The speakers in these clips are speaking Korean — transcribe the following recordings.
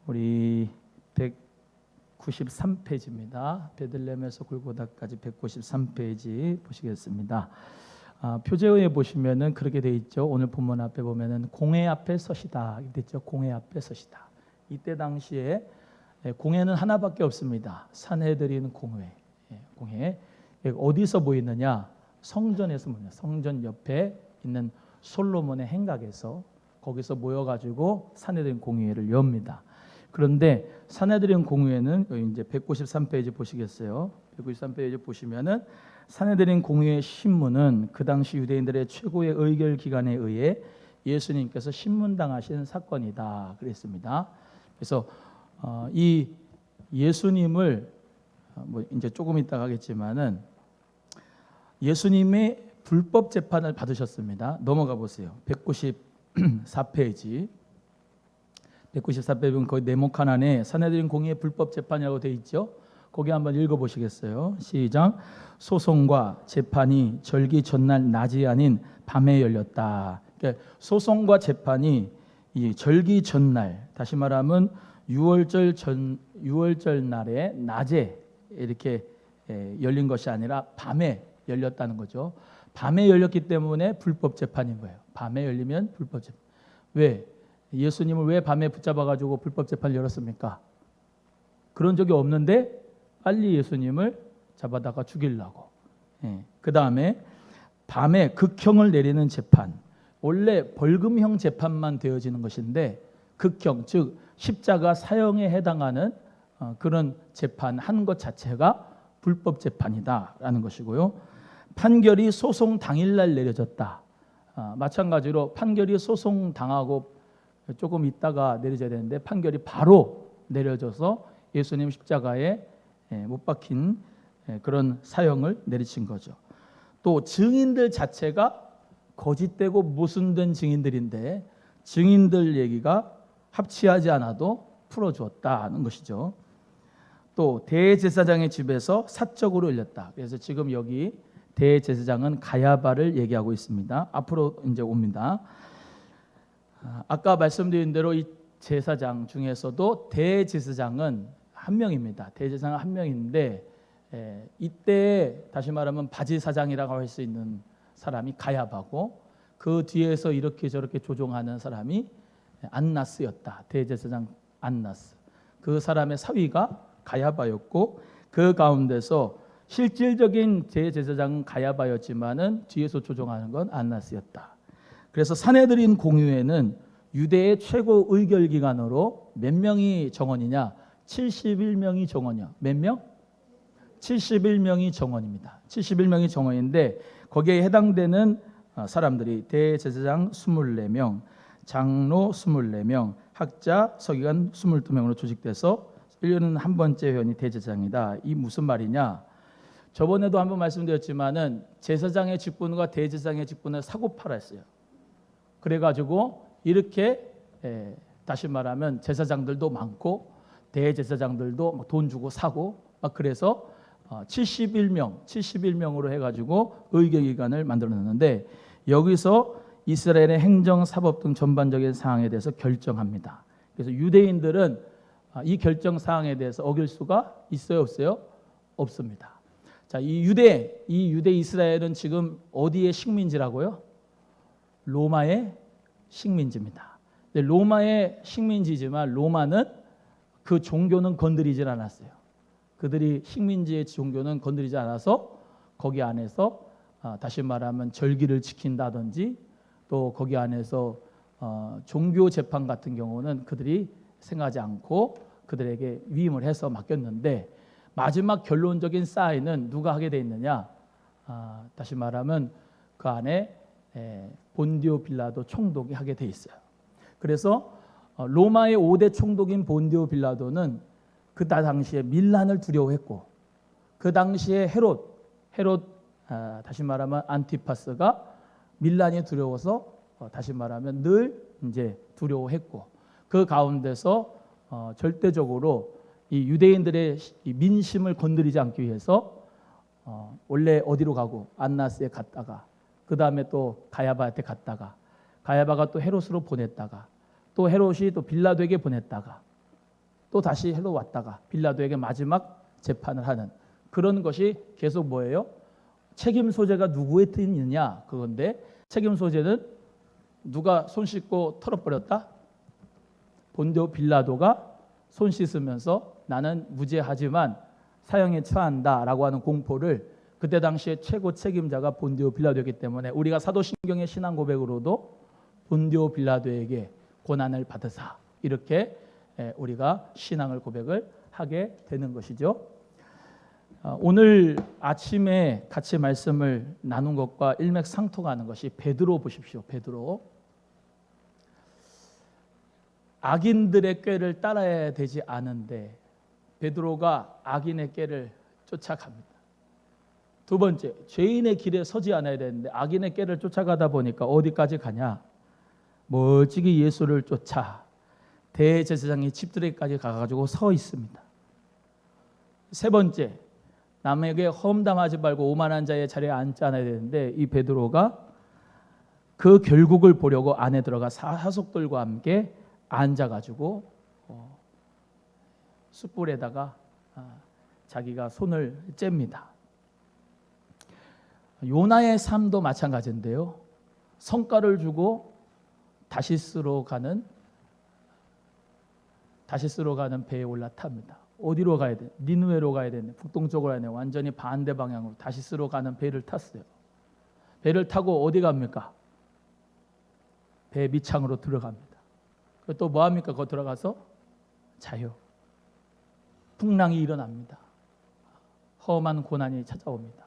우리 193페이지입니다. 베들레헴에서 골고다까지 193페이지 보시겠습니다. 표제어에 보시면은 그렇게 돼 있죠. 오늘 본문 앞에 보면은 공회 앞에 서시다 이렇게 됐죠. 공회 앞에 서시다. 이때 당시에 공회는 하나밖에 없습니다. 산헤드린 공회. 공회 어디서 보이느냐? 성전에서 보이냐? 성전 옆에 있는 솔로몬의 행각에서 거기서 모여가지고 산헤드린 공회를 엽니다. 그런데 산헤드린 공회는 이제 193페이지 보시겠어요? 193페이지 보시면은 산헤드린 공회의 신문은 그 당시 유대인들의 최고의 의결 기관에 의해 예수님께서 신문당하신 사건이다 그랬습니다. 그래서 이 예수님을 뭐 이제 조금 이따 하겠지만은 예수님의 불법 재판을 받으셨습니다. 넘어가 보세요. 194페이지. 194페이지 보면 거기 네모칸 안에 산헤드린 공회의 불법 재판이라고 되어 있죠. 거기 한번 읽어보시겠어요? 시작. 소송과 재판이 절기 전날 낮이 아닌 밤에 열렸다. 그러니까 소송과 재판이 이 절기 전날, 다시 말하면 6월절 날에 낮에 이렇게 열린 것이 아니라 밤에 열렸다는 거죠. 밤에 열렸기 때문에 불법 재판인 거예요. 밤에 열리면 불법 재판. 왜? 예수님을 왜 밤에 붙잡아가지고 불법 재판을 열었습니까? 그런 적이 없는데 빨리 예수님을 잡아다가 죽이려고. 그 다음에 밤에 극형을 내리는 재판. 원래 벌금형 재판만 되어지는 것인데 극형, 즉 십자가 사형에 해당하는 그런 재판 한 것 자체가 불법 재판이다라는 것이고요. 판결이 소송 당일날 내려졌다. 마찬가지로 판결이 소송 당하고 조금 있다가 내려져야 되는데 판결이 바로 내려져서 예수님 십자가에 못 박힌 그런 사형을 내리친 거죠. 또 증인들 자체가 거짓되고 모순된 증인들인데 증인들 얘기가 합치하지 않아도 풀어주었다는 것이죠. 또 대제사장의 집에서 사적으로 열렸다. 그래서 지금 여기 대제사장은 가야바를 얘기하고 있습니다. 앞으로 이제 옵니다. 아까 말씀드린 대로 이 제사장 중에서도 대제사장은 한 명입니다. 대제사장은 한 명인데 이때 다시 말하면 바지사장이라고 할 수 있는 사람이 가야바고 그 뒤에서 이렇게 저렇게 조종하는 사람이 안나스였다. 대제사장 안나스. 그 사람의 사위가 가야바였고 그 가운데서 실질적인 대제사장은 가야바였지만은 뒤에서 조종하는 건 안나스였다. 그래서 산헤드린 공회에는 유대의 최고 의결 기관으로 몇 명이 정원이냐? 71명이 정원이야. 몇 명? 71명이 정원입니다. 71명이 정원인데 거기에 해당되는 사람들이 대제사장 24명, 장로 24명, 학자, 서기관 22명으로 조직돼서 1년은 한 번째 회원이 대제사장이다. 이 무슨 말이냐? 저번에도 한번 말씀드렸지만은 제사장의 직분과 대제사장의 직분을 사고팔았어요. 그래가지고 이렇게 다시 말하면 제사장들도 많고 대제사장들도 돈 주고 사고 막 그래서 71명으로 해가지고 의결기관을 만들어놨는데 여기서 이스라엘의 행정, 사법 등 전반적인 사항에 대해서 결정합니다. 그래서 유대인들은 이 결정 사항에 대해서 어길 수가 있어요, 없어요? 없습니다. 자, 이 유대 이스라엘은 지금 어디의 식민지라고요? 로마의 식민지입니다. 로마의 식민지지만 로마는 그 종교는 건드리질 않았어요. 그들이 식민지의 종교는 건드리지 않아서 거기 안에서 다시 말하면 절기를 지킨다든지 또 거기 안에서 종교 재판 같은 경우는 그들이 생각하지 않고 그들에게 위임을 해서 맡겼는데 마지막 결론적인 사인은 누가 하게 돼 있느냐? 다시 말하면 그 안에 본디오 빌라도 총독이 하게 돼 있어요. 그래서 로마의 5대 총독인 본디오 빌라도는 그 당시에 밀란을 두려워했고 그 당시에 헤롯 다시 말하면 안티파스가 밀란이 두려워서 다시 말하면 늘 이제 두려워했고 그 가운데서 절대적으로 이 유대인들의 이 민심을 건드리지 않기 위해서 원래 어디로 가고 안나스에 갔다가 그 다음에 또 가야바한테 갔다가 가야바가 또 헤롯으로 보냈다가 또 헤롯이 또 빌라도에게 보냈다가 또 다시 헤롯 왔다가 빌라도에게 마지막 재판을 하는 그런 것이 계속 뭐예요? 책임 소재가 누구의 뜻이냐 그건데 책임 소재는 누가 손 씻고 털어버렸다? 본디오 빌라도가 손 씻으면서 나는 무죄하지만 사형에 처한다라고 하는 공포를 그때 당시에 최고 책임자가 본디오 빌라도였기 때문에 우리가 사도신경의 신앙 고백으로도 본디오 빌라도에게 고난을 받으사 이렇게 우리가 신앙을 고백을 하게 되는 것이죠. 오늘 아침에 같이 말씀을 나눈 것과 일맥상통하는 것이 베드로 보십시오. 베드로 악인들의 꾀를 따라야 되지 않은데 베드로가 악인의 꾀를 쫓아갑니다. 두 번째, 죄인의 길에 서지 않아야 되는데 악인의 꾀를 쫓아가다 보니까 어디까지 가냐? 멀찍이 예수를 쫓아 대제사장의 집들에까지 가가지고 서 있습니다. 세 번째, 남에게 험담하지 말고 오만한 자의 자리에 앉지 않아야 되는데 이 베드로가 그 결국을 보려고 안에 들어가 사속들과 함께 앉아가지고 숯불에다가 자기가 손을 잽니다. 요나의 삶도 마찬가지인데요. 성과를 주고 다시스로 가는 배에 올라탑니다. 어디로 가야 돼? 니느웨로 가야 되는데 북동쪽으로 가야 돼. 완전히 반대 방향으로 다시스로 가는 배를 탔어요. 배를 타고 어디 갑니까? 배 밑창으로 들어갑니다. 또 뭐 합니까? 거기 들어가서 자요. 풍랑이 일어납니다. 험한 고난이 찾아옵니다.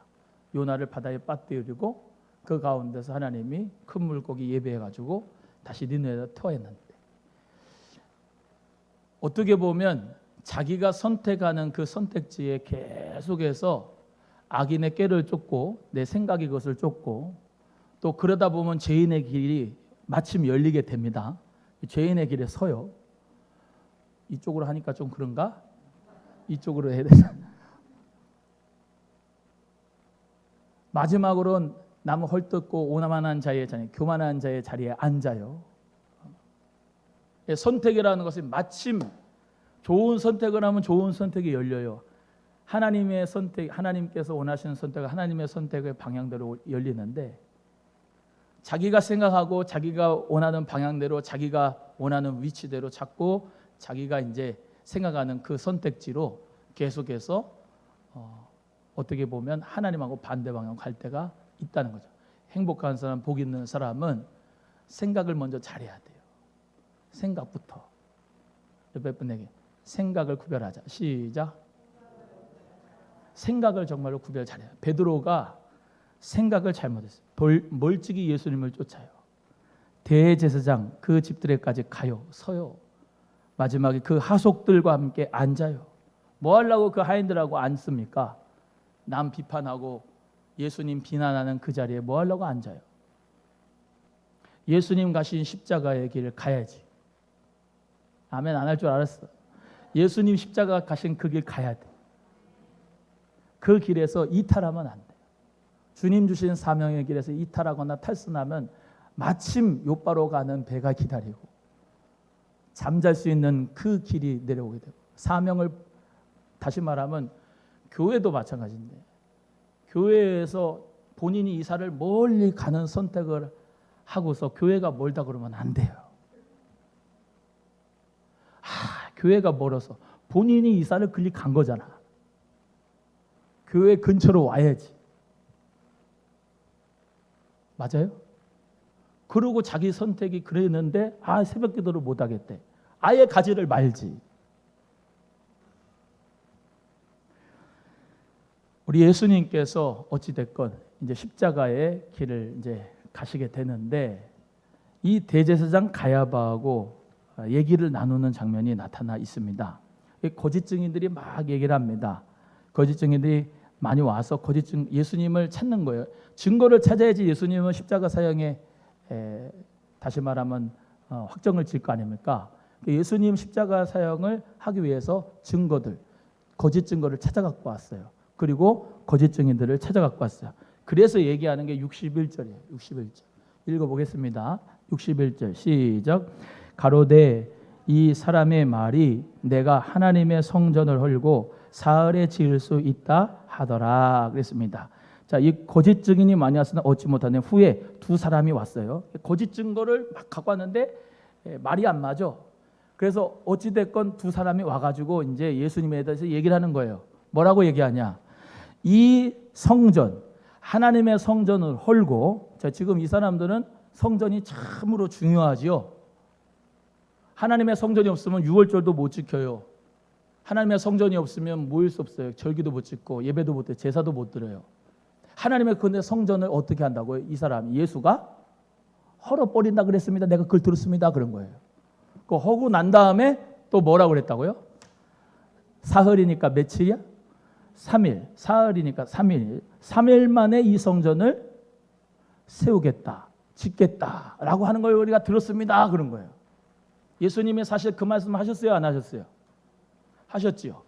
요나를 바다에 빠뜨리고 그 가운데서 하나님이 큰 물고기 예배해가지고 다시 니느웨로 토했는데 어떻게 보면 자기가 선택하는 그 선택지에 계속해서 악인의 꾀를 쫓고 내 생각이 그것을 쫓고 또 그러다 보면 죄인의 길이 마침 열리게 됩니다. 죄인의 길에 서요. 이쪽으로 하니까 좀 그런가? 이쪽으로 해야 되나? 마지막으로는 남을 헐뜯고 오만한 자의 자리에, 교만한 자의 자리에 앉아요. 선택이라는 것이 마침 좋은 선택을 하면 좋은 선택이 열려요. 하나님의 선택, 하나님께서 원하시는 선택은 하나님의 선택의 방향대로 열리는데 자기가 생각하고 자기가 원하는 방향대로 자기가 원하는 위치대로 자꾸 자기가 이제 생각하는 그 선택지로 계속해서 어떻게 보면 하나님하고 반대 방향 갈 때가 있다는 거죠. 행복한 사람, 복 있는 사람은 생각을 먼저 잘해야 돼요. 생각부터. 옆에 분에게 생각을 구별하자. 시작. 생각을 정말로 구별 잘해요. 베드로가 생각을 잘못했어요. 멀찍이 예수님을 쫓아요. 대제사장 그 집들에까지 가요. 서요. 마지막에 그 하속들과 함께 앉아요. 뭐 하려고 그 하인들하고 앉습니까? 남 비판하고 예수님 비난하는 그 자리에 뭐 하려고 앉아요? 예수님 가신 십자가의 길을 가야지. 아멘 안 할 줄 알았어. 예수님 십자가 가신 그 길 가야 돼. 그 길에서 이탈하면 안 돼. 주님 주신 사명의 길에서 이탈하거나 탈선하면 마침 요바로 가는 배가 기다리고 잠잘 수 있는 그 길이 내려오게 되고 사명을 다시 말하면 교회도 마찬가지인데 교회에서 본인이 이사를 멀리 가는 선택을 하고서 교회가 멀다 그러면 안 돼요. 교회가 멀어서 본인이 이사를 그리 간 거잖아. 교회 근처로 와야지. 맞아요? 그러고 자기 선택이 그랬는데 새벽 기도를 못 하겠대. 아예 가지를 말지. 우리 예수님께서 어찌 됐건 이제 십자가의 길을 이제 가시게 되는데 이 대제사장 가야바하고 얘기를 나누는 장면이 나타나 있습니다. 거짓 증인들이 막 얘기를 합니다. 거짓 증인들이 많이 와서 예수님을 찾는 거예요. 증거를 찾아야지 예수님은 십자가 사형에 다시 말하면 확정을 질 거 아닙니까? 예수님 십자가 사형을 하기 위해서 증거들, 거짓 증거를 찾아갖고 왔어요. 그리고 거짓 증인들을 찾아갖고 왔어요. 그래서 얘기하는 게 61절이에요. 61절. 읽어보겠습니다. 61절 시작. 가로되 이 사람의 말이 내가 하나님의 성전을 헐고 사흘에 지을 수 있다 하더라 그랬습니다. 자, 이 거짓 증인이 많이 왔으나 얻지 못하는 후에 두 사람이 왔어요. 거짓 증거를 막 갖고 왔는데 말이 안 맞아. 그래서 어찌 됐건 두 사람이 와가지고 이제 예수님에 대해서 얘기를 하는 거예요. 뭐라고 얘기하냐? 이 성전, 하나님의 성전을 헐고, 자, 지금 이 사람들은 성전이 참으로 중요하지요. 하나님의 성전이 없으면 유월절도 못 지켜요. 하나님의 성전이 없으면 모일 수 없어요. 절기도 못 지키고 예배도 못 해, 제사도 못 드려요. 하나님의 그 성전을 어떻게 한다고요? 이 사람 예수가 헐어버린다 그랬습니다. 내가 그걸 들었습니다. 그런 거예요. 그 하고 난 다음에 또 뭐라고 그랬다고요? 사흘이니까 며칠이야? 3일. 사흘이니까 3일. 3일 만에 이 성전을 세우겠다, 짓겠다라고 하는 걸 우리가 들었습니다. 그런 거예요. 예수님이 사실 그 말씀 하셨어요? 안 하셨어요? 하셨지요.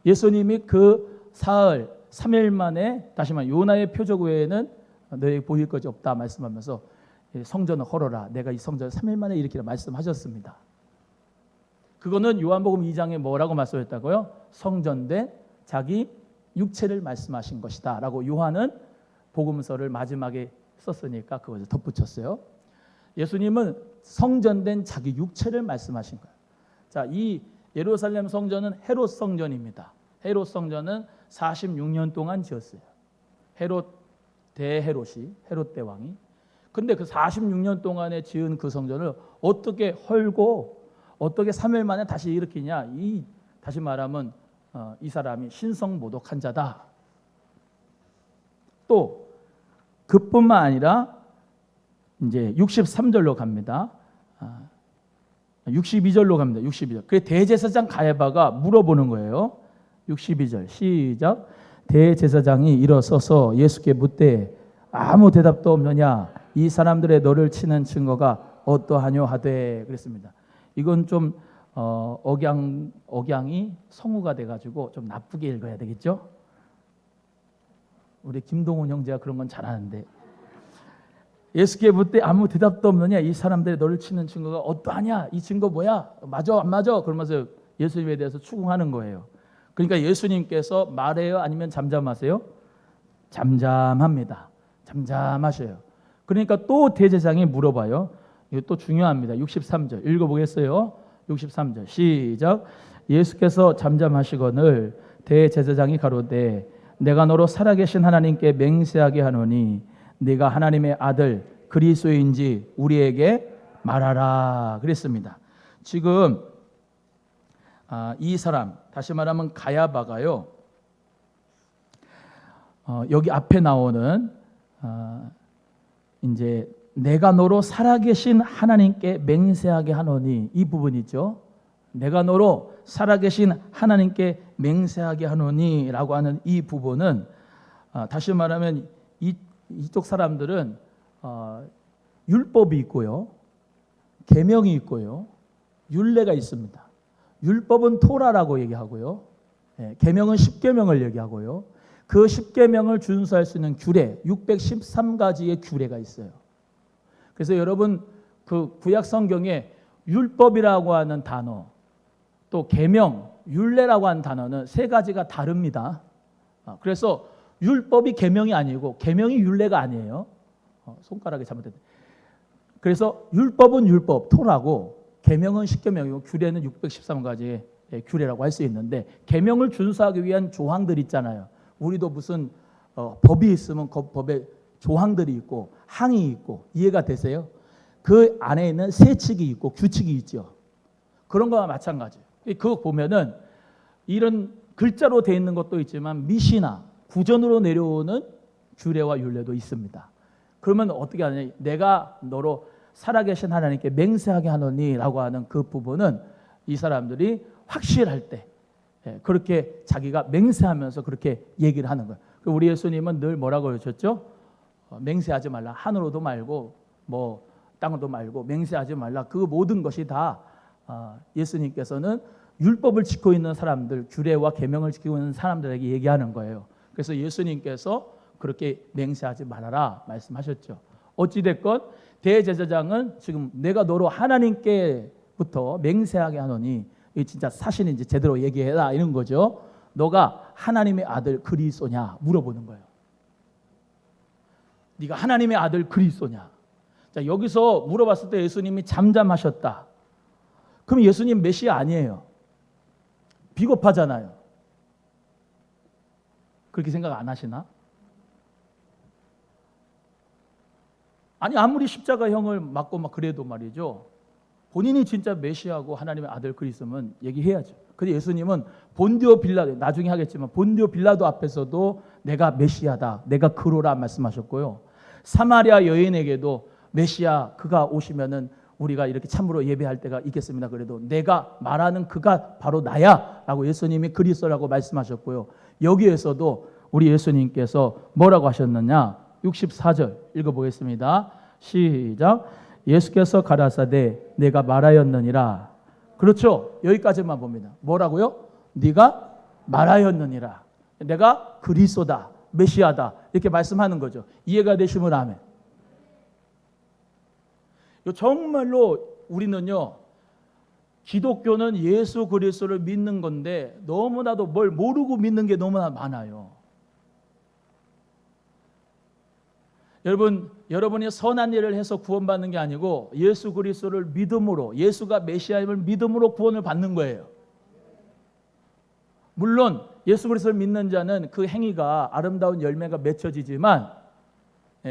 예수님이 그 사흘, 3일 만에 다시 말해 요나의 표적 외에는 너에게 보일 것이 없다 말씀하면서 성전을 헐어라. 내가 이 성전을 3일 만에 일으키라 말씀하셨습니다. 그거는 요한복음 2장에 뭐라고 말씀했다고요? 성전된 자기 육체를 말씀하신 것이다 라고 요한은 복음서를 마지막에 썼으니까 그것을 덧붙였어요. 예수님은 성전된 자기 육체를 말씀하신 거예요. 자, 이 예루살렘 성전은 헤롯 성전입니다. 헤롯 성전은 46년 동안 지었어요. 헤롯 대헤롯이, 헤롯 대왕이. 근데 그 46년 동안에 지은 그 성전을 어떻게 헐고 어떻게 3일 만에 다시 일으키냐? 이 다시 말하면 이 사람이 신성모독한 자다. 또 그뿐만 아니라 이제 63절로 갑니다. 62절로 갑니다. 62절. 그 대제사장 가야바가 물어보는 거예요. 62절 시작. 대제사장이 일어서서 예수께 묻되 아무 대답도 없느냐? 이 사람들의 너를 치는 증거가 어떠하뇨 하되 그랬습니다. 이건 좀 억양이 성우가 돼가지고 좀 나쁘게 읽어야 되겠죠? 우리 김동훈 형제가 그런 건 잘하는데 예수께 묻되 아무 대답도 없느냐? 이 사람들이 너를 치는 증거가 어떠하냐? 이 증거 뭐야? 맞아 안 맞아? 그러면서 예수님에 대해서 추궁하는 거예요. 그러니까 예수님께서 말해요? 아니면 잠잠하세요? 잠잠합니다. 잠잠하셔요. 그러니까 또 대제사장이 물어봐요. 이거 또 중요합니다. 63절 읽어보겠어요. 63절 시작. 예수께서 잠잠하시거늘 대제사장이 가로되 내가 너로 살아계신 하나님께 맹세하게 하노니 네가 하나님의 아들 그리스도인지 우리에게 말하라 그랬습니다. 지금 이 사람 다시 말하면 가야바가요. 여기 앞에 나오는 이제 내가 너로 살아계신 하나님께 맹세하게 하노니 이 부분이죠. 내가 너로 살아계신 하나님께 맹세하게 하노니라고 하는 이 부분은 다시 말하면 이쪽 사람들은 율법이 있고요, 계명이 있고요, 율례가 있습니다. 율법은 토라라고 얘기하고요, 계명은 십계명을 얘기하고요. 그 십계명을 준수할 수 있는 규례 613가지의 규례가 있어요. 그래서 여러분 그 구약 성경에 율법이라고 하는 단어 또 계명, 율례라고 하는 단어는 세 가지가 다릅니다. 그래서 율법이 계명이 아니고 계명이 율례가 아니에요. 손가락이 잘못됐네. 그래서 율법은 율법, 토라고 계명은 십계명이고 규례는 613가지의 규례라고 할 수 있는데 계명을 준수하기 위한 조항들 있잖아요. 우리도 무슨 법이 있으면 그 법에 조항들이 있고 항이 있고 이해가 되세요? 그 안에 있는 세칙이 있고 규칙이 있죠. 그런 거와 마찬가지예요. 그거 보면은 이런 글자로 되어 있는 것도 있지만 미시나 구전으로 내려오는 규례와 율례도 있습니다. 그러면 어떻게 하느냐? 내가 너로 살아계신 하나님께 맹세하게 하노니라고 하는 그 부분은 이 사람들이 확실할 때 그렇게 자기가 맹세하면서 그렇게 얘기를 하는 거예요. 우리 예수님은 늘 뭐라고 그러셨죠? 맹세하지 말라. 하늘로도 말고 뭐 땅으로도 말고 맹세하지 말라. 그 모든 것이 다 예수님께서는 율법을 지키고 있는 사람들, 규례와 계명을 지키고 있는 사람들에게 얘기하는 거예요. 그래서 예수님께서 그렇게 맹세하지 말아라 말씀하셨죠. 어찌됐건 대제사장은 지금 내가 너로 하나님께 부터 맹세하게 하노니, 이 진짜 사실인지 제대로 얘기해라 이런 거죠. 너가 하나님의 아들 그리스도냐 물어보는 거예요. 네가 하나님의 아들 그리스도냐. 자, 여기서 물어봤을 때 예수님이 잠잠하셨다. 그럼 예수님 메시아 아니에요. 비겁하잖아요. 그렇게 생각 안 하시나? 아니 아무리 십자가형을 맞고 막 그래도 말이죠. 본인이 진짜 메시아고 하나님의 아들 그리스도면 얘기해야죠. 근데 예수님은 본디오 빌라도, 나중에 하겠지만 본디오 빌라도 앞에서도 내가 메시아다, 내가 그로라 말씀하셨고요. 사마리아 여인에게도 메시아 그가 오시면은 우리가 이렇게 참으로 예배할 때가 있겠습니다. 그래도 내가 말하는 그가 바로 나야 라고 예수님이 그리스도라고 말씀하셨고요. 여기에서도 우리 예수님께서 뭐라고 하셨느냐, 64절 읽어보겠습니다. 시작. 예수께서 가라사대 내가 말하였느니라. 그렇죠. 여기까지만 봅니다. 뭐라고요? 네가 말하였느니라. 내가 그리스도다, 메시아다 이렇게 말씀하는 거죠. 이해가 되시면 아멘. 정말로 우리는요, 기독교는 예수 그리스도를 믿는 건데 너무나도 뭘 모르고 믿는 게 너무나 많아요. 여러분이 선한 일을 해서 구원받는 게 아니고 예수 그리스도를 믿음으로, 예수가 메시아임을 믿음으로 구원을 받는 거예요. 물론 예수 그리스도를 믿는 자는 그 행위가 아름다운 열매가 맺혀지지만,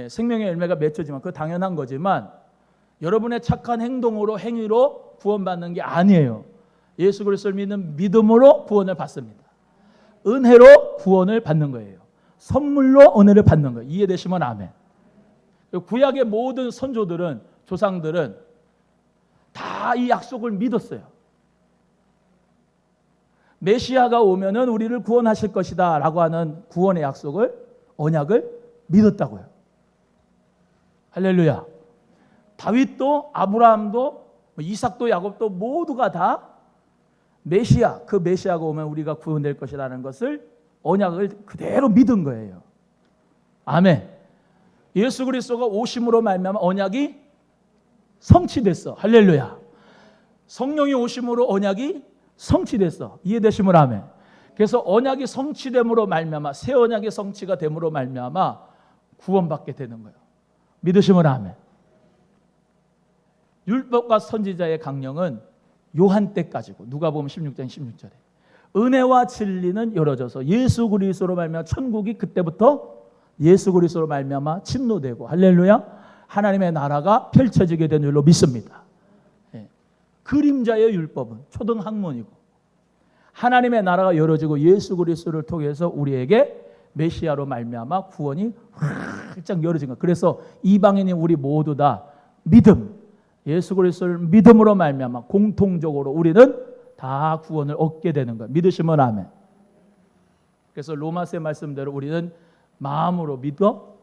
생명의 열매가 맺혀지만 그거 당연한 거지만 여러분의 착한 행동으로, 행위로 구원받는 게 아니에요. 예수 그리스도를 믿는 믿음으로 구원을 받습니다. 은혜로 구원을 받는 거예요. 선물로 은혜를 받는 거예요. 이해되시면 아멘. 구약의 모든 선조들은, 조상들은 다 이 약속을 믿었어요. 메시아가 오면은 우리를 구원하실 것이다 라고 하는 구원의 약속을, 언약을 믿었다고요. 할렐루야. 다윗도, 아브라함도, 이삭도, 야곱도 모두가 다 메시아, 그 메시아가 오면 우리가 구원될 것이라는 것을, 언약을 그대로 믿은 거예요. 아멘. 예수 그리스도가 오심으로 말미암아 언약이 성취됐어. 할렐루야. 성령이 오심으로 언약이 성취됐어. 이해되시면 아멘. 그래서 언약이 성취됨으로 말미암아, 새 언약의 성취가 됨으로 말미암아 구원받게 되는 거예요. 믿으시면 아멘. 율법과 선지자의 강령은 요한 때까지고, 누가복음 16장 16절에 은혜와 진리는 열어져서 예수 그리스도로 말미암아 천국이 그때부터 예수 그리스도로 말미암아 침노되고, 할렐루야, 하나님의 나라가 펼쳐지게 된 줄로 믿습니다. 그림자의 율법은 초등학문이고, 하나님의 나라가 열어지고 예수 그리스도를 통해서 우리에게 메시아로 말미암아 구원이 활짝 열어진 거예요. 그래서 이방인이 우리 모두 다 믿음, 예수 그리스도를 믿음으로 말미암아 공통적으로 우리는 다 구원을 얻게 되는 거예요. 믿으시면 아멘. 그래서 로마서의 말씀대로 우리는 마음으로 믿어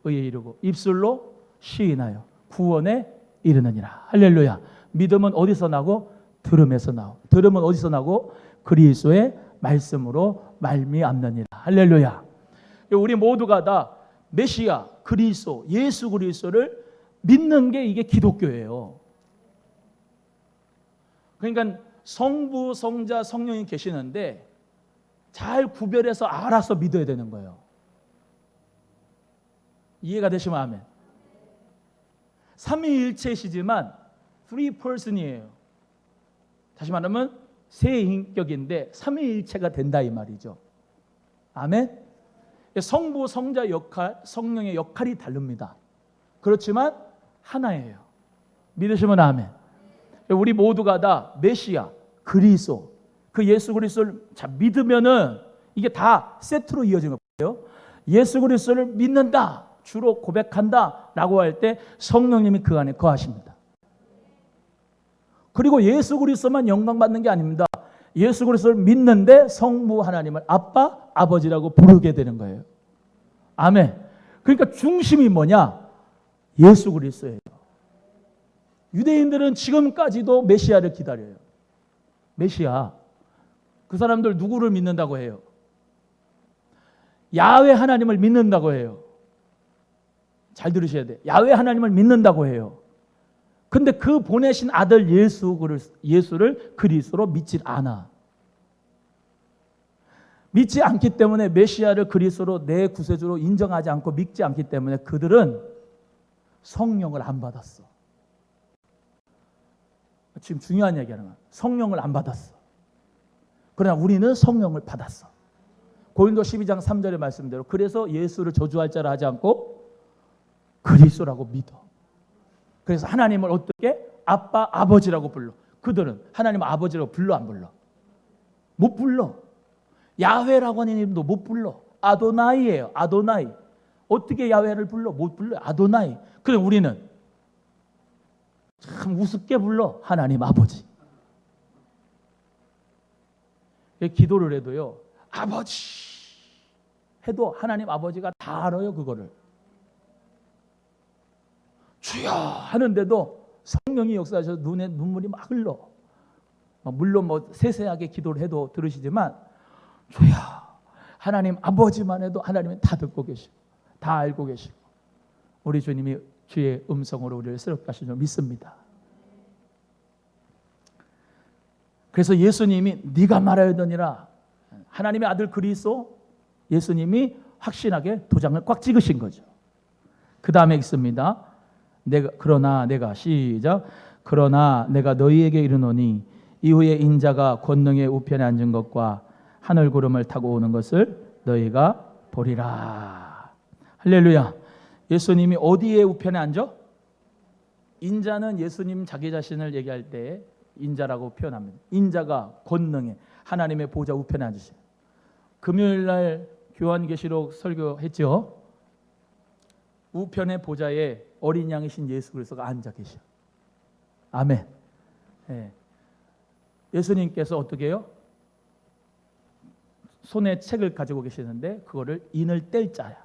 의에 이르고 입술로 시인하여 구원에 이르느니라. 할렐루야. 믿음은 어디서 나고? 들음에서 나오. 들음은 어디서 나고? 그리스도의 말씀으로 말미암느니라. 할렐루야. 우리 모두가 다 메시아, 그리스도, 예수 그리스도를 믿는 게 이게 기독교예요. 그러니까 성부, 성자, 성령이 계시는데 잘 구별해서 알아서 믿어야 되는 거예요. 이해가 되시면 아멘. 삼위일체시지만 three person이에요. 다시 말하면 세 인격인데 삼위일체가 된다 이 말이죠. 아멘. 성부, 성자 역할, 성령의 역할이 다릅니다. 그렇지만 하나예요. 믿으시면 아멘. 우리 모두가 다 메시아, 그리스도, 그 예수 그리스도를 믿으면은 이게 다 세트로 이어진 거예요. 예수 그리스도를 믿는다, 주로 고백한다 라고 할 때 성령님이 그 안에 거하십니다. 그리고 예수 그리스도만 영광받는 게 아닙니다. 예수 그리스도를 믿는데 성부 하나님을 아빠, 아버지라고 부르게 되는 거예요. 아멘. 그러니까 중심이 뭐냐? 예수 그리스도예요. 유대인들은 지금까지도 메시아를 기다려요. 메시아. 그 사람들 누구를 믿는다고 해요? 야훼 하나님을 믿는다고 해요. 잘 들으셔야 돼요. 야훼 하나님을 믿는다고 해요. 근데 그 보내신 아들 예수를 그리스도로 믿질 않아. 믿지 않기 때문에 메시아를 그리스도로 내 구세주로 인정하지 않고 믿지 않기 때문에 그들은 성령을 안 받았어. 지금 중요한 얘기하는 거야. 성령을 안 받았어. 그러나 우리는 성령을 받았어. 고린도 12장 3절의 말씀대로 그래서 예수를 저주할 자라 하지 않고 그리스도라고 믿어. 그래서 하나님을 어떻게? 아빠, 아버지라고 불러. 그들은 하나님 아버지라고 불러 안 불러? 못 불러. 야훼라고 하는 이름도 못 불러. 아도나이예요. 아도나이. 어떻게 야훼를 불러? 못 불러. 아도나이. 그래 우리는 참 우습게 불러. 하나님 아버지. 기도를 해도요. 아버지 해도 하나님 아버지가 다 알아요. 그거를. 주여 하는데도 성령이 역사하셔서 눈에 눈물이 막 흘러. 물론 뭐 세세하게 기도를 해도 들으시지만 주여 하나님 아버지만 해도 하나님은 다 듣고 계시고 다 알고 계시고 우리 주님이 주의 음성으로 우리를 새롭게 하신 줄 믿습니다. 그래서 예수님이 네가 말하였느니라 하나님의 아들 그리스도 예수님이 확신하게 도장을 꽉 찍으신 거죠. 그 다음에 있습니다. 그러나 내가 너희에게 이르노니 이후에 인자가 권능의 우편에 앉은 것과 하늘 구름을 타고 오는 것을 너희가 보리라. 할렐루야. 예수님이 어디에 우편에 앉아? 인자는 예수님 자기 자신을 얘기할 때 인자라고 표현합니다. 인자가 권능에 하나님의 보좌 우편에 앉으세요. 금요일 날 요한계시록 설교했죠. 우편의 보좌에 어린 양이신 예수 그리스도가 앉아 계셔. 아멘. 예. 예수님께서 어떻게 해요? 손에 책을 가지고 계시는데 그거를 인을 뗄 자야.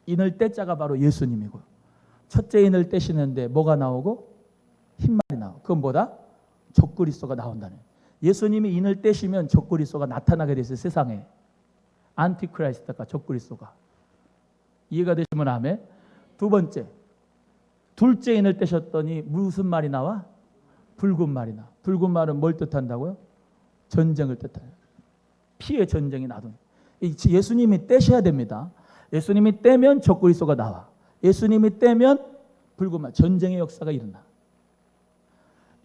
인을 뗄 자가 바로 예수님이고 첫째 인을 떼시는데 뭐가 나오고? 흰말이 나오고 그건 뭐다? 적그리스도가 나온다는. 예수님이 인을 떼시면 적그리스도가 나타나게 됐어요. 세상에. 안티크라이스트가 적그리스도가. 이해가 되시면 아멘. 두 번째. 둘째 인을 떼셨더니 무슨 말이 나와? 붉은 말이 나와. 붉은 말은 뭘 뜻한다고요? 전쟁을 뜻해요. 피의 전쟁이 나던. 예수님이 떼셔야 됩니다. 예수님이 떼면 적그리스도가 나와. 예수님이 떼면 붉은 말, 전쟁의 역사가 일어나.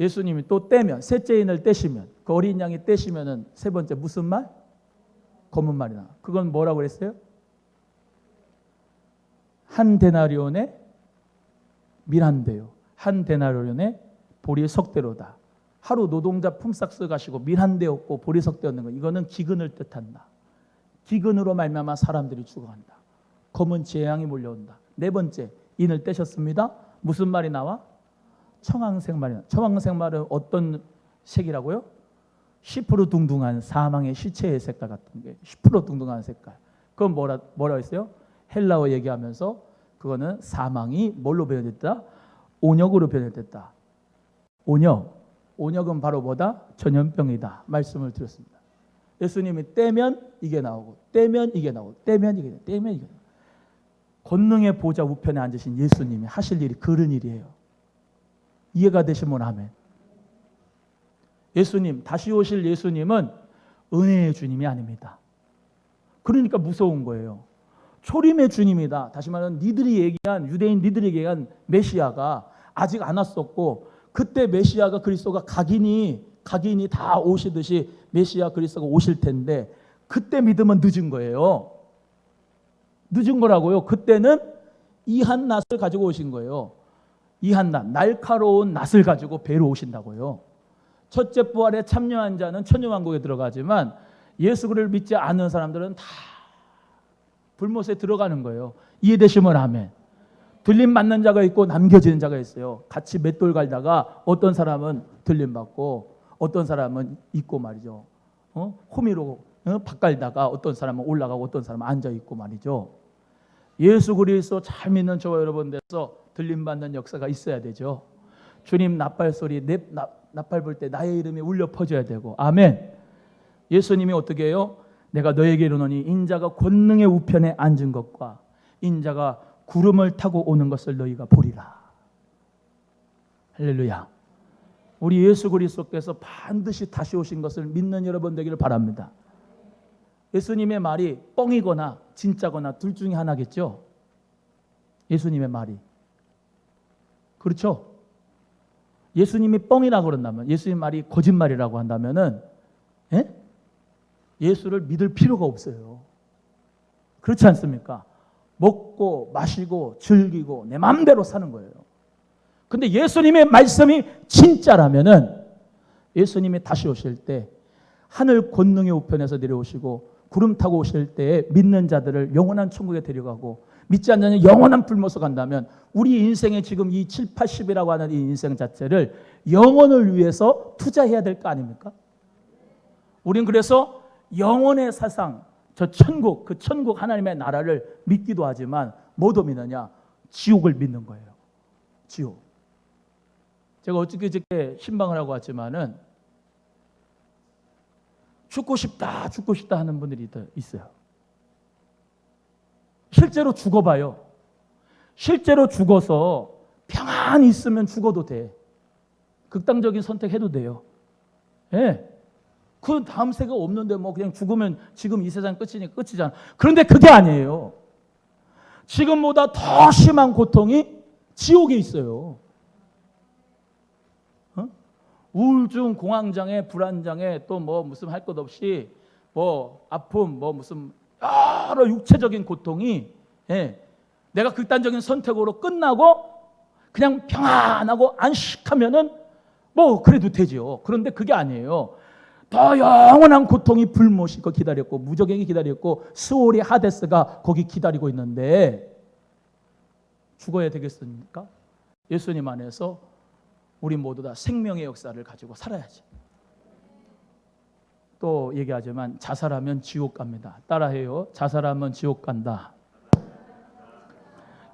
예수님이 또 떼면, 셋째 인을 떼시면, 그 어린 양이 떼시면은 세 번째 무슨 말? 검은 말이 나와. 그건 뭐라고 그랬어요? 한 데나리온의 밀한대요. 한 데나리온의 보리석대로다. 하루 노동자 품삯 써가시고 밀한대였고 보리석대였는 거. 이거는 기근을 뜻한다. 기근으로 말미암아 사람들이 죽어간다. 검은 재앙이 몰려온다. 네 번째 인을 떼셨습니다. 무슨 말이 나와? 청황색 말이 나와. 청황색 말은 어떤 색이라고요? 시퍼러둥둥한 사망의 시체의 색깔 같은 게 시퍼러둥둥한 색깔. 그건 뭐라 했어요? 헬라어 얘기하면서 그거는 사망이 뭘로 변형됐다? 온역으로 변형됐다. 온역은 바로 뭐다? 전염병이다. 말씀을 드렸습니다. 예수님이 떼면 이게 나오고 떼면 이게 나오고 떼면 이게 나오고 떼면 이게 나오고. 권능의 보좌 우편에 앉으신 예수님이 하실 일이 그런 일이에요. 이해가 되시면 아멘. 예수님, 다시 오실 예수님은 은혜의 주님이 아닙니다. 그러니까 무서운 거예요. 초림의 주님이다. 다시 말하면 유대인 니들이 얘기한 메시아가 아직 안 왔었고 그때 메시아가 그리스도가 각인이 다 오시듯이 메시아 그리스도가 오실 텐데 그때 믿으면 늦은 거예요. 늦은 거라고요. 그때는 이한 낫을 가지고 오신 거예요. 이한 낫, 날카로운 낫을 가지고 배로 오신다고요. 첫째 부활에 참여한 자는 천년왕국에 들어가지만 예수 그리스도를 믿지 않는 사람들은 다 불못에 들어가는 거예요. 이해되시면 아멘. 들림 받는 자가 있고 남겨지는 자가 있어요. 같이 맷돌 갈다가 어떤 사람은 들림 받고 어떤 사람은 있고 말이죠. 호미로 밭 갈다가 어떤 사람은 올라가고 어떤 사람은 앉아 있고 말이죠. 예수 그리스도 잘 믿는 저와 여러분들에서 들림 받는 역사가 있어야 되죠. 주님 나팔 소리 나팔 불 때 나의 이름이 울려 퍼져야 되고 아멘. 예수님이 어떻게 해요? 내가 너에게 이르노니 인자가 권능의 우편에 앉은 것과 인자가 구름을 타고 오는 것을 너희가 보리라. 할렐루야. 우리 예수 그리스도께서 반드시 다시 오신 것을 믿는 여러분 되기를 바랍니다. 예수님의 말이 뻥이거나 진짜거나 둘 중에 하나겠죠. 예수님의 말이. 그렇죠? 예수님이 뻥이라고 그런다면, 예수님 말이 거짓말이라고 한다면은, 예? 예수를 믿을 필요가 없어요. 그렇지 않습니까? 먹고 마시고 즐기고 내 마음대로 사는 거예요. 근데 예수님의 말씀이 진짜라면은 예수님이 다시 오실 때 하늘 권능의 우편에서 내려오시고 구름 타고 오실 때에 믿는 자들을 영원한 천국에 데려가고 믿지 않는 자는 영원한 불못으로 간다면 우리 인생의 지금 이 7, 80이라고 하는 이 인생 자체를 영원을 위해서 투자해야 될 거 아닙니까? 우린 그래서 영원의 사상, 저 천국, 그 천국 하나님의 나라를 믿기도 하지만 뭐도 믿느냐? 지옥을 믿는 거예요. 지옥. 제가 어저께 신방을 하고 왔지만은 죽고 싶다 하는 분들이 있어요. 실제로 죽어봐요. 실제로 죽어서 평안히 있으면 죽어도 돼. 극단적인 선택해도 돼요. 예. 그 다음 세가 없는데 뭐 그냥 죽으면 지금 이 세상 끝이니까 끝이잖아. 그런데 그게 아니에요. 지금보다 더 심한 고통이 지옥에 있어요. 우울증, 공황장애, 불안장애, 또 뭐 무슨 할 것 없이 뭐 아픔, 뭐 무슨 여러 육체적인 고통이, 예, 내가 극단적인 선택으로 끝나고 그냥 평안하고 안식하면은 뭐 그래도 되죠. 그런데 그게 아니에요. 더 영원한 고통이 불못이 기다렸고 무저갱이 기다렸고 스오리 하데스가 거기 기다리고 있는데 죽어야 되겠습니까? 예수님 안에서 우리 모두 다 생명의 역사를 가지고 살아야지. 또 얘기하지만 자살하면 지옥 갑니다. 따라해요. 자살하면 지옥 간다.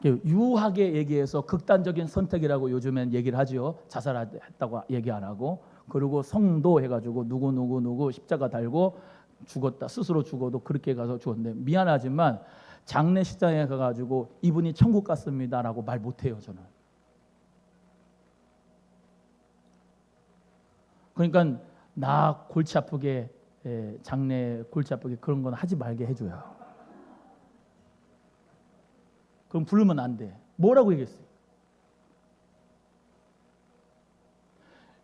유하게 얘기해서 극단적인 선택이라고 요즘엔 얘기를 하죠. 자살했다고 얘기 안 하고. 그리고 성도 해가지고 누구 십자가 달고 죽었다. 스스로 죽어도 그렇게 가서 죽었는데 미안하지만 장례식장에 가가지고 이분이 천국 갔습니다라고 말 못해요. 저는. 그러니까 나 골치 아프게 장례 골치 아프게 그런 건 하지 말게 해줘요. 그럼 부르면 안 돼. 뭐라고 얘기했어요?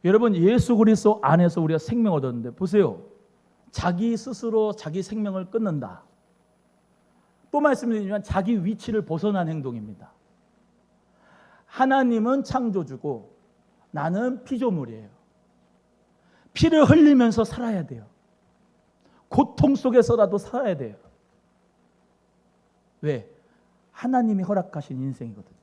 여러분 예수 그리스도 안에서 우리가 생명 얻었는데 보세요. 자기 스스로 자기 생명을 끊는다. 또 말씀드리지만 자기 위치를 벗어난 행동입니다. 하나님은 창조주고 나는 피조물이에요. 피를 흘리면서 살아야 돼요. 고통 속에서라도 살아야 돼요. 왜? 하나님이 허락하신 인생이거든요.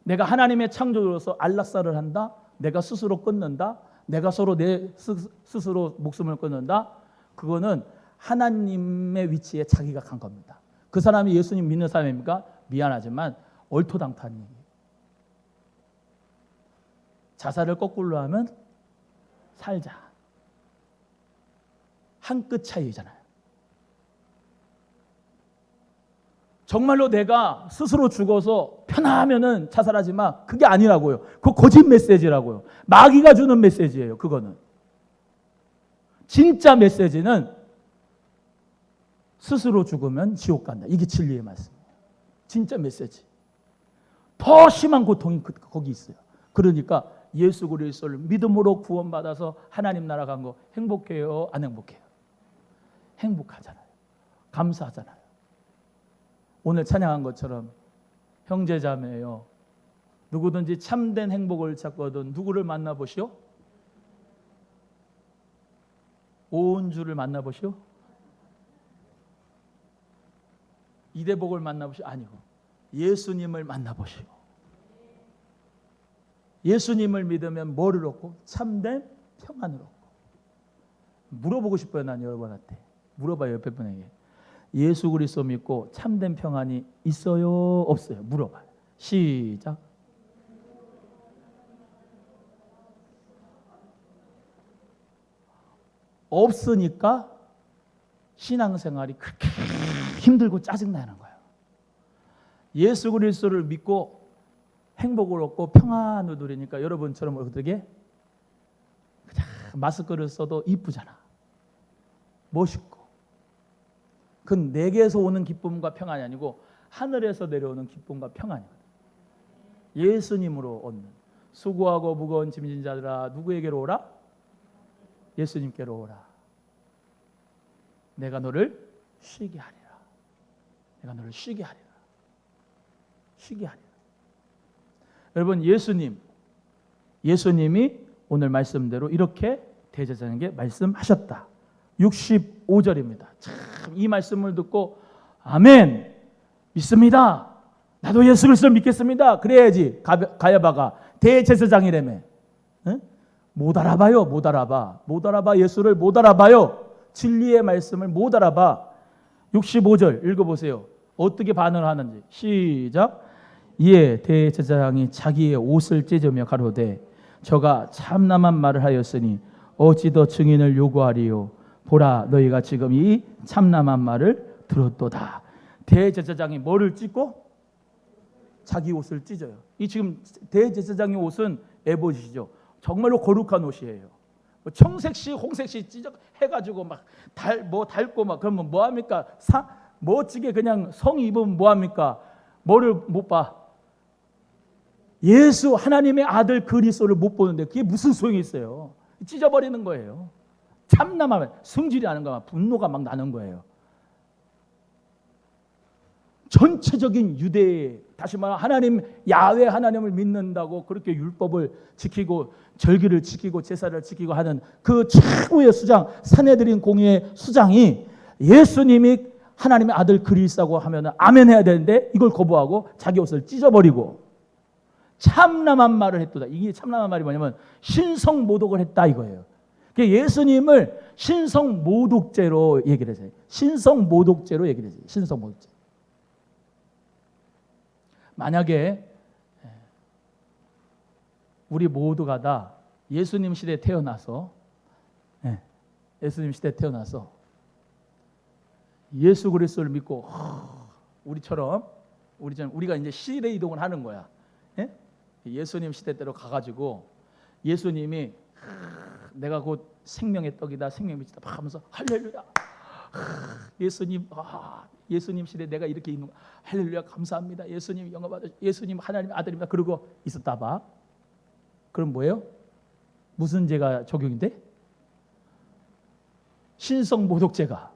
내가 하나님의 창조주로서 안락사를 한다. 내가 스스로 끊는다. 내가 서로 내 스스로 목숨을 끊는다. 그거는 하나님의 위치에 자기가 간 겁니다. 그 사람이 예수님 믿는 사람입니까? 미안하지만 얼토당토한 얘기예요. 자살을 거꾸로 하면 살자. 한 끗 차이잖아요. 정말로 내가 스스로 죽어서 편하면은 자살하지 마. 그게 아니라고요. 그거 거짓 메시지라고요. 마귀가 주는 메시지예요. 그거는. 진짜 메시지는 스스로 죽으면 지옥 간다. 이게 진리의 말씀이에요. 진짜 메시지. 더 심한 고통이 거기 있어요. 그러니까 예수 그리스도를 믿음으로 구원받아서 하나님 나라 간 거 행복해요? 안 행복해요? 행복하잖아요. 감사하잖아요. 오늘 찬양한 것처럼 형제자매요. 누구든지 참된 행복을 찾거든 누구를 만나보시오? 온 주를 만나보시오? 이대복을 만나보시오? 아니고 예수님을 만나보시오. 예수님을 믿으면 뭐를 얻고? 참된 평안을 얻고. 물어보고 싶어요. 난 여러분한테. 물어봐요. 옆에 분에게. 예수 그리스도 믿고 참된 평안이 있어요? 없어요? 물어봐요. 시작. 없으니까 신앙생활이 그렇게 힘들고 짜증나는 거예요. 예수 그리스도를 믿고 행복을 얻고 평안을 누리니까 여러분처럼 어떻게 마스크를 써도 이쁘잖아. 멋있고. 그건 내게서 오는 기쁨과 평안이 아니고 하늘에서 내려오는 기쁨과 평안이거든. 예수님으로 얻는. 수고하고 무거운 짐진 자들아 누구에게로 오라? 예수님께로 오라. 내가 너를 쉬게 하리라. 내가 너를 쉬게 하리라. 쉬게 하리라. 여러분 예수님이 오늘 말씀대로 이렇게 대제사장에게 말씀하셨다. 65절입니다. 참 이 말씀을 듣고 아멘 믿습니다. 나도 예수 그리스도를 믿겠습니다. 그래야지 가야바가 대제사장이라며. 응? 못 알아봐요. 못 알아봐. 예수를 못 알아봐요. 진리의 말씀을 못 알아봐. 65절 읽어보세요. 어떻게 반응을 하는지. 시작. 이에 대제사장이 자기의 옷을 찢으며 가로되 저가 참남한 말을 하였으니 어찌 더 증인을 요구하리요. 보라 너희가 지금 이 참남한 말을 들었도다. 대제사장이 뭐를 찢고? 자기 옷을 찢어요. 이 지금 대제사장의 옷은 에봇이죠. 정말로 거룩한 옷이에요. 청색시 홍색시 찢어 해가지고 막 달고 막 그러면 뭐 합니까? 멋지게 그냥 성 입으면 뭐 합니까? 뭐를 못 봐? 예수 하나님의 아들 그리스도를 못 보는데 그게 무슨 소용이 있어요? 찢어버리는 거예요. 참남하면 승질이 나는 거야. 분노가 막 나는 거예요. 전체적인 유대 다시 말하면 하나님 야훼 하나님을 믿는다고 그렇게 율법을 지키고 절기를 지키고 제사를 지키고 하는 그 최고의 수장 산헤드린 공의의 수장이 예수님이 하나님의 아들 그리스도라고 하면 아멘 해야 되는데 이걸 거부하고 자기 옷을 찢어버리고 참남한 말을 했도다. 이게 참남한 말이 뭐냐면 신성모독을 했다 이거예요. 예수님을 신성모독죄로 얘기를 해요. 신성모독죄로 얘기를 해요. 신성모독죄. 만약에 우리 모두가 다 예수님 시대에 태어나서 예수님 시대에 태어나서 예수 그리스도를 믿고 우리가 이제 시대 이동을 하는 거야. 예수님 시대 때로 가가지고 예수님이 내가 곧 생명의 떡이다, 생명의 빛이다 막 하면서 할렐루야. 예수님 시대 내가 이렇게 있는 거 할렐루야 감사합니다. 예수님 영광 받으 예수님 하나님의 아들입니다. 그러고 있었다 봐. 그럼 뭐예요? 무슨 죄가 적용이 돼? 신성모독죄가.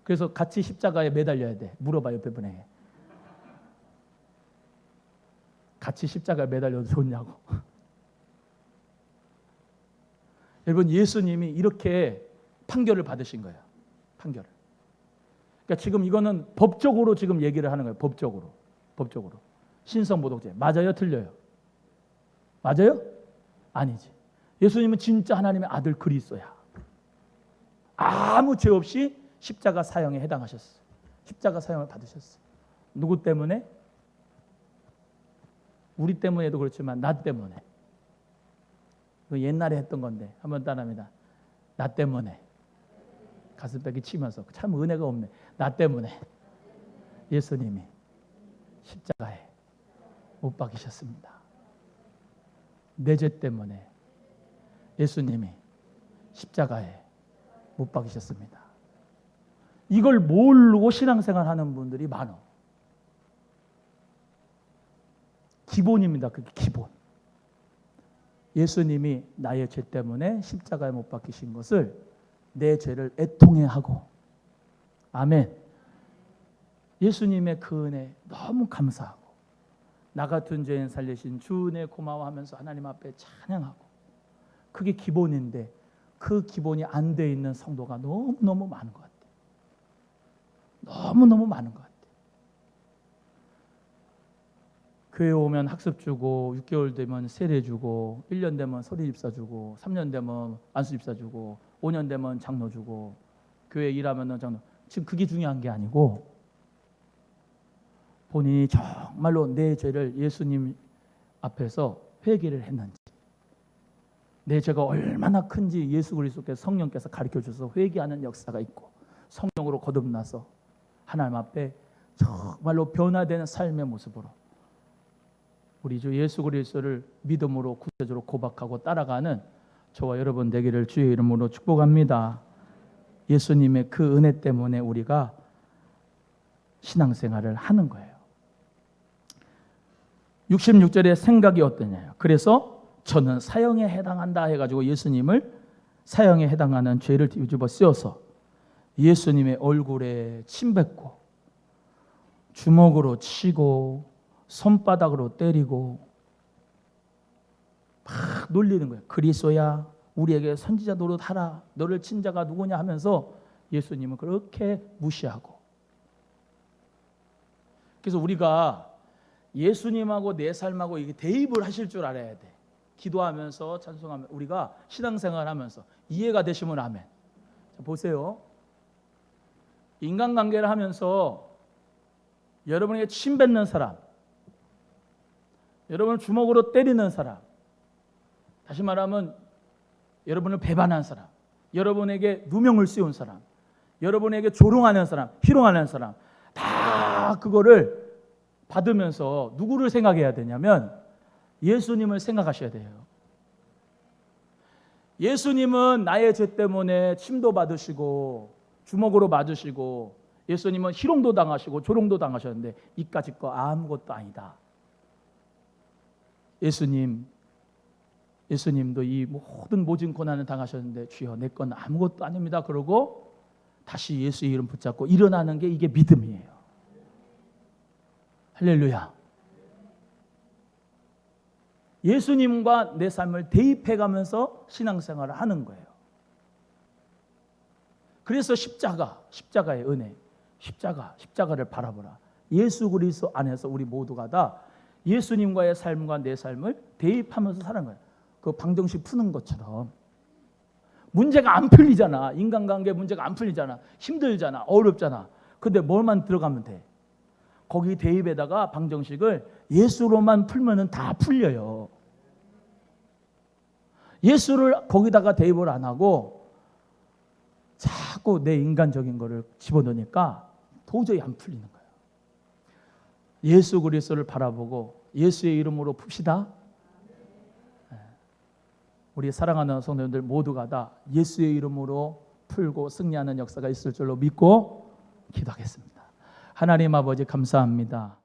그래서 같이 십자가에 매달려야 돼. 물어봐 옆에 분에게. 같이 십자가에 매달려도 좋냐고. 여러분 예수님이 이렇게 판결을 받으신 거예요. 판결을. 그러니까 지금 이거는 법적으로 지금 얘기를 하는 거예요. 법적으로. 신성모독죄. 맞아요? 틀려요? 맞아요? 아니지. 예수님은 진짜 하나님의 아들 그리스도야. 아무 죄 없이 십자가 사형에 해당하셨어요. 십자가 사형을 받으셨어요. 누구 때문에? 우리 때문에도 그렇지만 나 때문에. 옛날에 했던 건데 한번 따라합니다. 나 때문에. 가슴벽이 치면서 참 은혜가 없네. 나 때문에 예수님이 십자가에 못 박히셨습니다. 내 죄 때문에 예수님이 십자가에 못 박히셨습니다. 이걸 모르고 신앙생활 하는 분들이 많아. 기본입니다. 그게 기본. 예수님이 나의 죄 때문에 십자가에 못 박히신 것을 내 죄를 애통해하고 아멘. 예수님의 그 은혜 너무 감사하고 나 같은 죄인 살리신 주 은혜 고마워하면서 하나님 앞에 찬양하고 그게 기본인데 그 기본이 안 돼 있는 성도가 너무너무 많은 것 같아요. 너무너무 많은 것 같아요. 교회 오면 학습 주고 6개월 되면 세례 주고 1년 되면 서리 집사 주고 3년 되면 안수 집사 주고 5년 되면 장로 주고 교회 일하면은 장로. 지금 그게 중요한 게 아니고 본인이 정말로 내 죄를 예수님 앞에서 회개를 했는지 내 죄가 얼마나 큰지 예수 그리스도께서 성령께서 가르쳐 주셔서 회개하는 역사가 있고 성령으로 거듭나서 하나님 앞에 정말로 변화되는 삶의 모습으로 우리 주 예수 그리스도를 믿음으로 구체적으로 고백하고 따라가는 저와 여러분 되기를 주의 이름으로 축복합니다. 예수님의 그 은혜 때문에 우리가 신앙생활을 하는 거예요. 66절의 생각이 어떠냐. 그래서 저는 사형에 해당한다 해가지고 예수님을 사형에 해당하는 죄를 뒤집어 씌워서 예수님의 얼굴에 침 뱉고 주먹으로 치고 손바닥으로 때리고 막 놀리는 거예요. 그리스도야, 우리에게 선지자 노릇하라. 너를 친 자가 누구냐 하면서 예수님은 그렇게 무시하고. 그래서 우리가 예수님하고 내 삶하고 이게 대입을 하실 줄 알아야 돼. 기도하면서 찬송하면 우리가 신앙생활하면서 이해가 되시면 아멘. 자, 보세요. 인간관계를 하면서 여러분에게 침 뱉는 사람, 여러분을 주먹으로 때리는 사람, 다시 말하면 여러분을 배반한 사람, 여러분에게 누명을 씌운 사람, 여러분에게 조롱하는 사람, 희롱하는 사람, 다 그거를 받으면서 누구를 생각해야 되냐면 예수님을 생각하셔야 돼요. 예수님은 나의 죄 때문에 침도 받으시고 주먹으로 맞으시고 예수님은 희롱도 당하시고 조롱도 당하셨는데 이까짓 거 아무것도 아니다. 예수님도 이 모든 고난을 당하셨는데 주여 내 건 아무것도 아닙니다. 그러고 다시 예수의 이름 붙잡고 일어나는 게 이게 믿음이에요. 할렐루야. 예수님과 내 삶을 대입해가면서 신앙생활을 하는 거예요. 그래서 십자가의 은혜, 십자가를 바라보라. 예수 그리스도 안에서 우리 모두가 다 예수님과의 삶과 내 삶을 대입하면서 사는 거예요. 그 방정식 푸는 것처럼 문제가 안 풀리잖아. 인간관계 문제가 안 풀리잖아. 힘들잖아. 어렵잖아. 근데 뭘만 들어가면 돼. 거기 대입에다가 방정식을 예수로만 풀면은 다 풀려요. 예수를 거기다가 대입을 안 하고 자꾸 내 인간적인 거를 집어넣으니까 도저히 안 풀리는 거예요. 예수 그리스도를 바라보고 예수의 이름으로 풉시다. 우리 사랑하는 성도님들 모두가 다 예수의 이름으로 풀고 승리하는 역사가 있을 줄로 믿고 기도하겠습니다. 하나님 아버지 감사합니다.